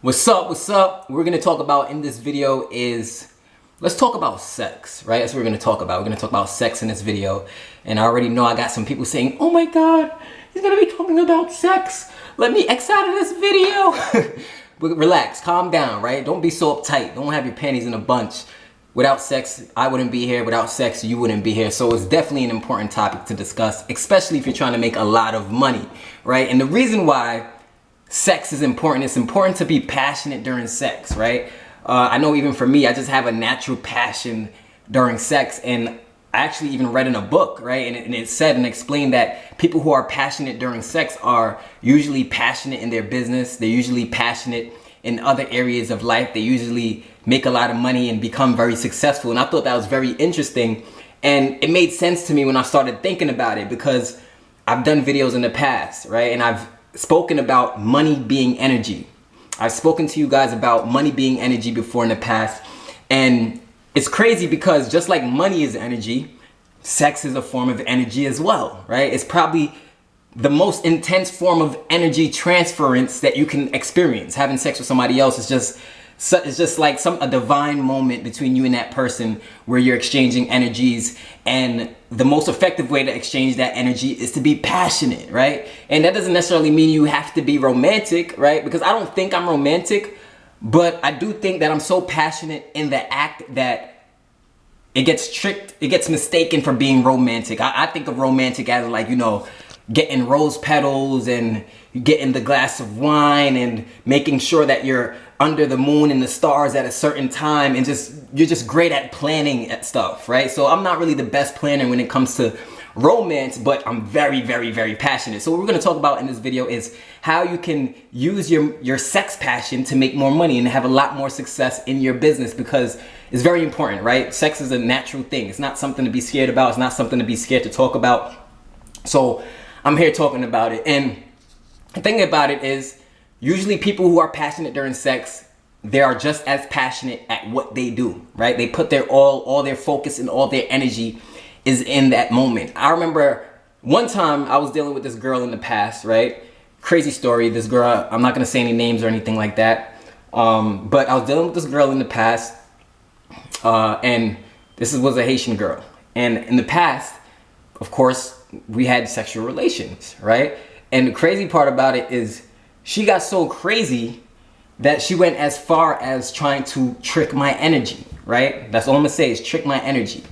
What's up? What's up? What we're gonna talk about in this video is, let's talk about sex, right? That's what we're gonna talk about. We're gonna talk about sex in this video. And I already know I got some people saying, oh my God, he's gonna be talking about sex. Let me X out of this video. But relax, calm down, right? Don't be so uptight. Don't have your panties in a bunch. Without sex, I wouldn't be here. Without sex, you wouldn't be here. So it's definitely an important topic to discuss, especially if you're trying to make a lot of money, right? And the reason why sex is important, it's important to be passionate during sex, right? I know even for me, I just have a natural passion during sex. And I actually even read in a book, right? And it said and explained that people who are passionate during sex are usually passionate in their business. They're usually passionate in other areas of life. They usually make a lot of money and become very successful. And I thought that was very interesting. And it made sense to me when I started thinking about it, because I've done videos in the past, right? And I've spoken about money being energy. I've spoken to you guys about money being energy before in the past. And it's crazy because just like money is energy, sex is a form of energy as well, right? It's probably the most intense form of energy transference that you can experience. Having sex with somebody else is just like a divine moment between you and that person where you're exchanging energies. And the most effective way to exchange that energy is to be passionate, right? And that doesn't necessarily mean you have to be romantic, right? Because I don't think I'm romantic, but I do think that I'm so passionate in the act that it gets mistaken for being romantic. I think of romantic as like, getting rose petals and getting the glass of wine and making sure that you're under the moon and the stars at a certain time, and you're just great at planning at stuff, right? So I'm not really the best planner when it comes to romance, but I'm very, very, very passionate. So what we're gonna talk about in this video is how you can use your sex passion to make more money and have a lot more success in your business, because it's very important, right? Sex is a natural thing. It's not something to be scared about. It's not something to be scared to talk about. So I'm here talking about it. And the thing about it is, usually people who are passionate during sex, they are just as passionate at what they do, right? They put their all their focus and all their energy is in that moment. I remember one time I was dealing with this girl in the past, right? Crazy story. This girl, I'm not gonna say any names or anything like that. But I was dealing with this girl in the past, and this was a Haitian girl. And in the past, of course, we had sexual relations, right? And the crazy part about it is she got so crazy that she went as far as trying to trick my energy, right? That's all I'm gonna say is trick my energy.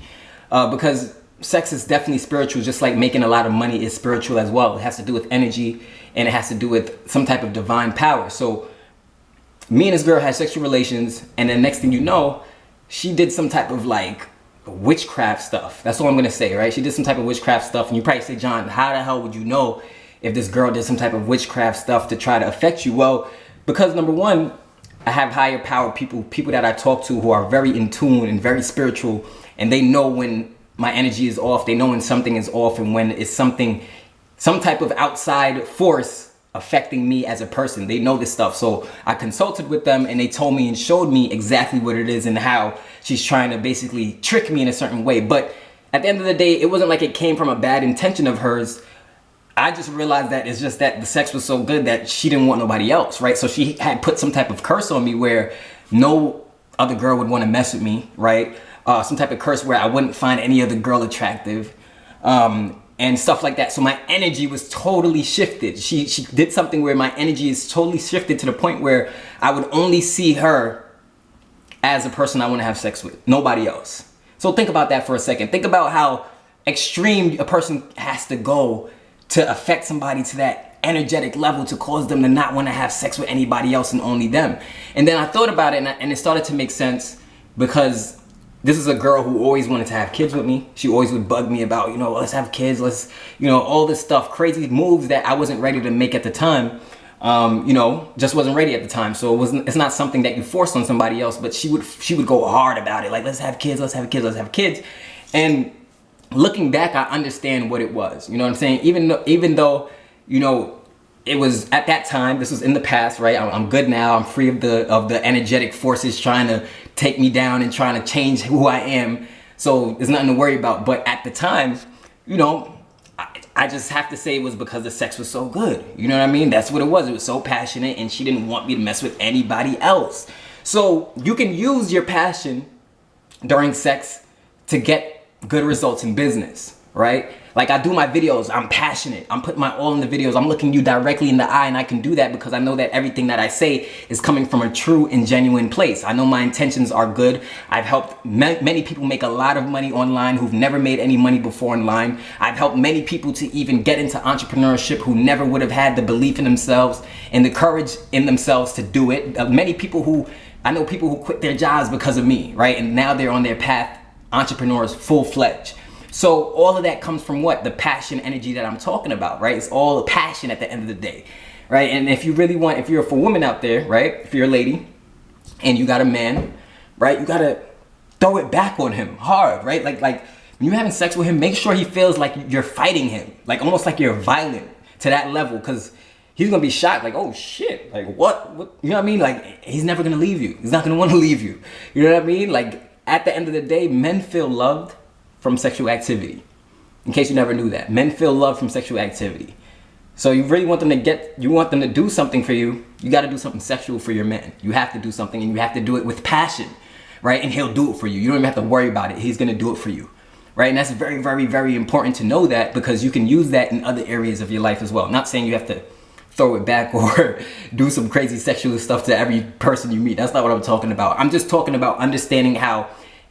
Because sex is definitely spiritual, just like making a lot of money is spiritual as well. It has to do with energy, and it has to do with some type of divine power. So me and this girl had sexual relations, and then next thing you know, she did some type of like witchcraft stuff. That's all I'm gonna say, right? She did some type of witchcraft stuff. And you probably say, John, how the hell would you know if this girl did some type of witchcraft stuff to try to affect you? Well, because number one, I have higher power people that I talk to who are very in tune and very spiritual, and they know when my energy is off. They know when something is off, and when it's some type of outside force affecting me as a person. They know this stuff. So I consulted with them, and they told me and showed me exactly what it is and how she's trying to basically trick me in a certain way. But at the end of the day, it wasn't like it came from a bad intention of hers. I just realized that it's just that the sex was so good that she didn't want nobody else, right? So she had put some type of curse on me where no other girl would want to mess with me, right? Some type of curse where I wouldn't find any other girl attractive, and stuff like that. So my energy was totally shifted. She did something where my energy is totally shifted to the point where I would only see her as a person I want to have sex with, nobody else. So think about that for a second. Think about how extreme a person has to go to affect somebody to that energetic level to cause them to not want to have sex with anybody else and only them. And then I thought about it, and it started to make sense, because this is a girl who always wanted to have kids with me. She always would bug me about, let's have kids, let's, all this stuff, crazy moves that I wasn't ready to make at the time. Just wasn't ready at the time. So it's not something that you force on somebody else, but she would go hard about it. Like, let's have kids, let's have kids, let's have kids. And looking back, I understand what it was. You know what I'm saying? Even though, it was at that time, this was in the past, right? I'm good now. I'm free of the energetic forces trying to take me down and trying to change who I am. So there's nothing to worry about. But at the time, I just have to say it was because the sex was so good. You know what I mean? That's what it was. It was so passionate, and she didn't want me to mess with anybody else. So you can use your passion during sex to get good results in business, right? Like I do my videos, I'm passionate. I'm putting my all in the videos. I'm looking you directly in the eye, and I can do that because I know that everything that I say is coming from a true and genuine place. I know my intentions are good. I've helped many people make a lot of money online who've never made any money before online. I've helped many people to even get into entrepreneurship who never would have had the belief in themselves and the courage in themselves to do it. I know people who quit their jobs because of me, right? And now they're on their path, entrepreneurs full-fledged. So all of that comes from what? The passion, energy that I'm talking about, right? It's all passion at the end of the day, right? And if you really want, if you're for women out there, right? If you're a lady and you got a man, right? You gotta throw it back on him hard, right? Like when you're having sex with him, make sure he feels like you're fighting him, like almost like you're violent to that level, because he's gonna be shocked, like, oh shit, like what, you know what I mean? Like he's never gonna leave you. He's not gonna want to leave you. You know what I mean? Like at the end of the day, men feel loved from sexual activity. In case you never knew that, men feel love from sexual activity. So you really want them to do something for you. You got to do something sexual for your man. You have to do something, and you have to do it with passion, right? And he'll do it for you. You don't even have to worry about it. He's gonna do it for you, right? And that's very, very, very important to know that, because you can use that in other areas of your life as well. I'm not saying you have to throw it back or do some crazy sexual stuff to every person you meet. That's not what I'm talking about. I'm just talking about understanding how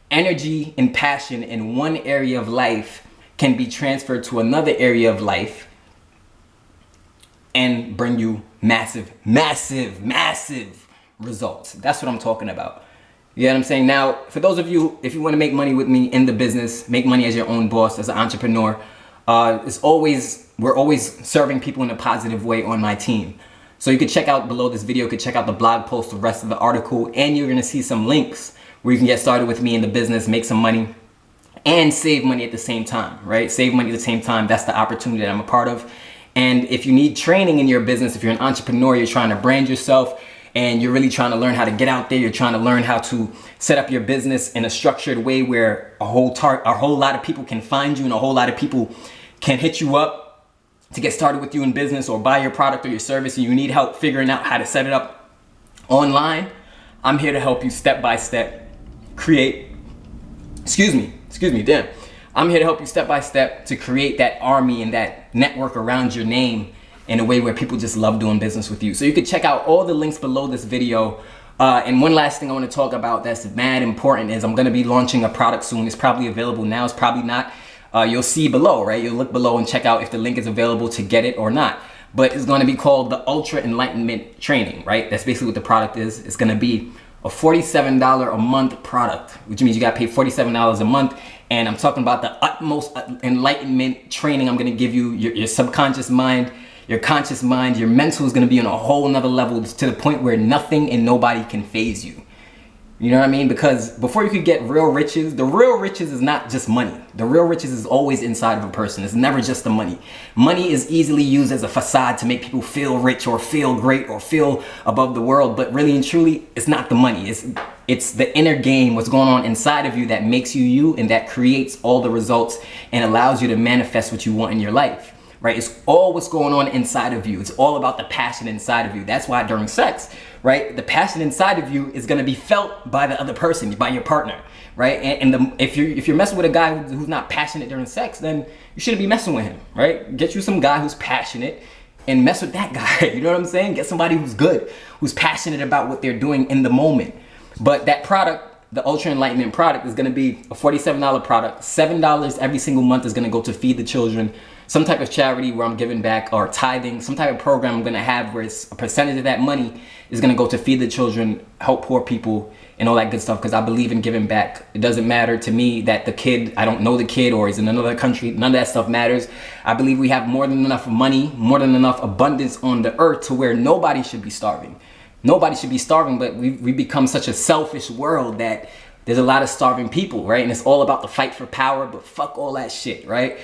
energy and passion in one area of life can be transferred to another area of life and bring you massive, massive, massive results. That's what I'm talking about. You know what I'm saying? Now, for those of you, if you want to make money with me in the business, make money as your own boss, as an entrepreneur, we're always serving people in a positive way on my team. So you could check out below this video, you could check out the blog post, the rest of the article, and you're going to see some links where you can get started with me in the business, make some money, and save money at the same time, right? Save money at the same time. That's the opportunity that I'm a part of. And if you need training in your business, if you're an entrepreneur, you're trying to brand yourself, and you're really trying to learn how to get out there, you're trying to learn how to set up your business in a structured way where a whole lot of people can find you, and a whole lot of people can hit you up to get started with you in business or buy your product or your service, and you need help figuring out how to set it up online, I'm here to help you step by step create, I'm here to help you step by step to create that army and that network around your name in a way where people just love doing business with you. So you can check out all the links below this video. And one last thing I want to talk about that's mad important is I'm going to be launching a product soon. It's probably available now. It's probably not. You'll see below, right? You'll look below and check out if the link is available to get it or not. But it's going to be called the Ultra Enlightenment Training, right? That's basically what the product is. It's going to be a $47 a month product, which means you got to pay $47 a month. And I'm talking about the utmost enlightenment training I'm going to give you. Your subconscious mind, your conscious mind, your mental is going to be on a whole nother level, to the point where nothing and nobody can faze you. You know what I mean? Because before you could get real riches, the real riches is not just money. The real riches is always inside of a person. It's never just the money. Money is easily used as a facade to make people feel rich or feel great or feel above the world. But really and truly, it's not the money. It's the inner game, what's going on inside of you, that makes you you, and that creates all the results and allows you to manifest what you want in your life. Right? It's all what's going on inside of you. It's all about the passion inside of you. That's why during sex, right, the passion inside of you is going to be felt by the other person, by your partner, right? If you're messing with a guy who's not passionate during sex, then you shouldn't be messing with him, right? Get you some guy who's passionate and mess with that guy. You know what I'm saying? Get somebody who's good, who's passionate about what they're doing in the moment. But that product, the Ultra Enlightenment product, is going to be a $47 product. $7 every single month is going to go to feed the children, some type of charity where I'm giving back, or tithing, some type of program I'm going to have where it's a percentage of that money is going to go to feed the children, help poor people, and all that good stuff, because I believe in giving back. It doesn't matter to me that the kid, I don't know the kid, or he's in another country. None of that stuff matters. I believe we have more than enough money, more than enough abundance on the earth to where nobody should be starving. Nobody should be starving, but we become such a selfish world that there's a lot of starving people, right? And it's all about the fight for power, but fuck all that shit, right?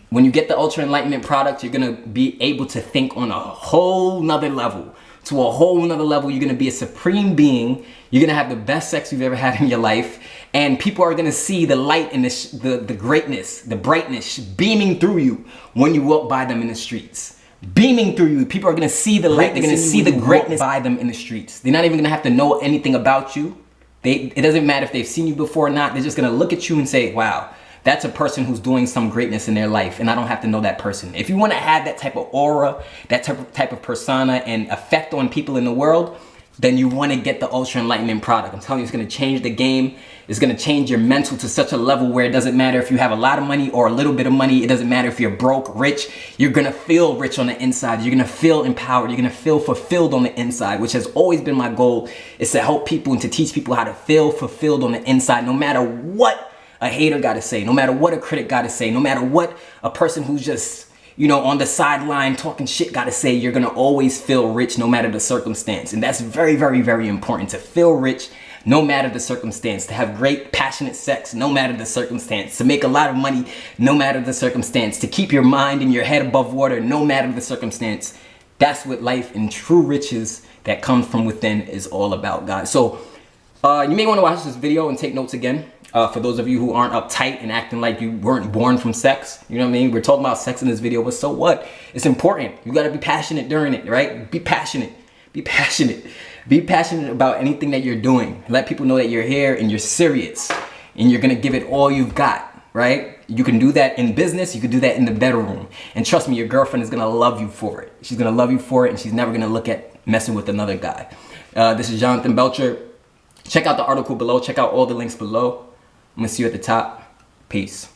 When you get the Ultra Enlightenment product, you're gonna be able to think on a whole nother level, to a whole nother level. You're gonna be a supreme being. You're gonna have the best sex you've ever had in your life. And people are gonna see the light and the greatness, the brightness beaming through you when you walk by them in the streets. Beaming through you. People are gonna see the light. They're gonna see the greatness by them in the streets. They're not even gonna have to know anything about you. It doesn't matter if they've seen you before or not. They're just gonna look at you and say, wow, that's a person who's doing some greatness in their life, and I don't have to know that person. If you wanna have that type of aura, that type of persona and effect on people in the world, then you wanna get the Ultra Enlightenment product. I'm telling you, it's gonna change the game. It's gonna change your mental to such a level where it doesn't matter if you have a lot of money or a little bit of money. It doesn't matter if you're broke, rich. You're gonna feel rich on the inside. You're gonna feel empowered. You're gonna feel fulfilled on the inside, which has always been my goal, is to help people and to teach people how to feel fulfilled on the inside, no matter what a hater gotta say, no matter what a critic gotta say, no matter what a person who's just, you know, on the sideline talking shit gotta say. You're gonna always feel rich no matter the circumstance. And that's very, very, very important, to feel rich no matter the circumstance, to have great passionate sex no matter the circumstance, to make a lot of money no matter the circumstance, to keep your mind and your head above water no matter the circumstance. That's what life and true riches that comes from within is all about, guys. So you may want to watch this video and take notes again. For those of you who aren't uptight and acting like you weren't born from sex, you know what I mean? We're talking about sex in this video, but so what? It's important. You gotta be passionate during it, right? Be passionate. Be passionate. Be passionate about anything that you're doing. Let people know that you're here and you're serious and you're gonna give it all you've got, right? You can do that in business. You can do that in the bedroom. And trust me, your girlfriend is gonna love you for it. She's gonna love you for it, and she's never gonna look at messing with another guy. This is Jonathan Belcher. Check out the article below. Check out all the links below. I'm gonna see you at the top. Peace.